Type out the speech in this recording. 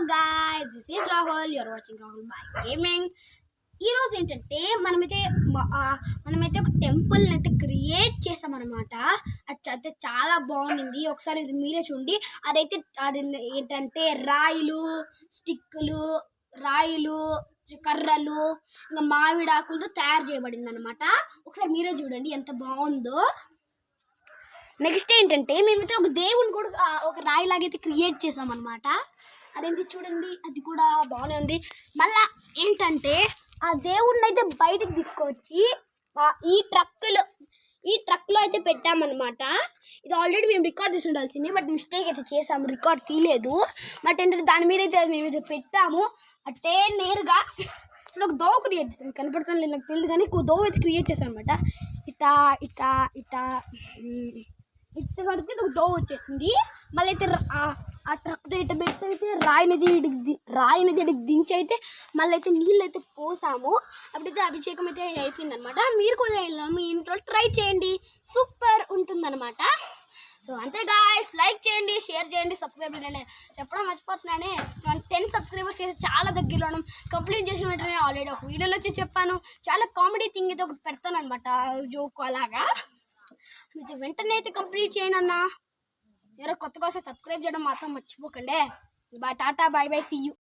guys, this is Rahul. You're watching Rahul by Gaming. ఈ రోజు ఏంటంటే మనమైతే ఒక టెంపుల్ అయితే క్రియేట్ చేసామన్నమాట. అది చాలా బాగుంది. ఒకసారి ఇది మీరే చూడండి. అది ఏంటంటే రాయిలు కర్రలు ఇంకా మామిడాకులతో తయారు చేయబడింది అనమాట. ఒకసారి మీరే చూడండి ఎంత బాగుందో. నెక్స్ట్ ఏంటంటే మేమైతే ఒక దేవుని కూడా ఒక రాయిలాగైతే క్రియేట్ చేసామన్నమాట. అదేంటి చూడండి, అది కూడా బాగానే ఉంది. మళ్ళీ ఏంటంటే ఆ దేవుడిని అయితే బయటకు తీసుకొచ్చి ఈ ట్రక్లో అయితే పెట్టామన్నమాట. ఇది ఆల్రెడీ మేము రికార్డ్ చేసి ఉండాల్సింది, బట్ మిస్టేక్ అయితే చేసాము, రికార్డ్ తీయలేదు. బట్ ఏంటంటే దాని మీద అయితే మేమైతే పెట్టాము. అంటే నేరుగా ఇప్పుడు ఒక దోవ క్రియేట్ చేస్తాను, కనపడుతుంది లేదు నాకు తెలియదు, కానీ దోవ అయితే క్రియేట్ చేశాను అనమాట. ఇట్ట కడితే ఒక దోవ వచ్చేసింది. మళ్ళీ అయితే ఆ ట్రక్తో ఇట్ట పెట్టి అయితే రాయి మీద దించి అయితే మళ్ళీ అయితే నీళ్ళు అయితే పోసాము. అప్పుడైతే అభిషేకం అయితే అయిపోయింది అనమాట. మీరు కూడా మీ ఇంట్లో ట్రై చేయండి, సూపర్ ఉంటుందన్నమాట. సో అంతే గాయ్స్, లైక్ చేయండి, షేర్ చేయండి, సబ్స్క్రైబ్ చేయండి. చెప్పడం మర్చిపోతున్నానే, 10 సబ్స్క్రైబర్స్ అయితే చాలా దగ్గరలో కంప్లీట్ చేసిన వెంటనే ఆల్రెడీ ఒక వీడియోలో వచ్చి చెప్పాను. చాలా కామెడీ థింగ్ అయితే ఒకటి పెడతాను అనమాట, జోక్ అలాగా. ఇది వెంటనే అయితే కంప్లీట్ చేయండి అన్న. ఎవరో కొత్తగా వస్తే సబ్స్క్రైబ్ చేయడం మాత్రం మర్చిపోకండి. Tata, bye bye, see you.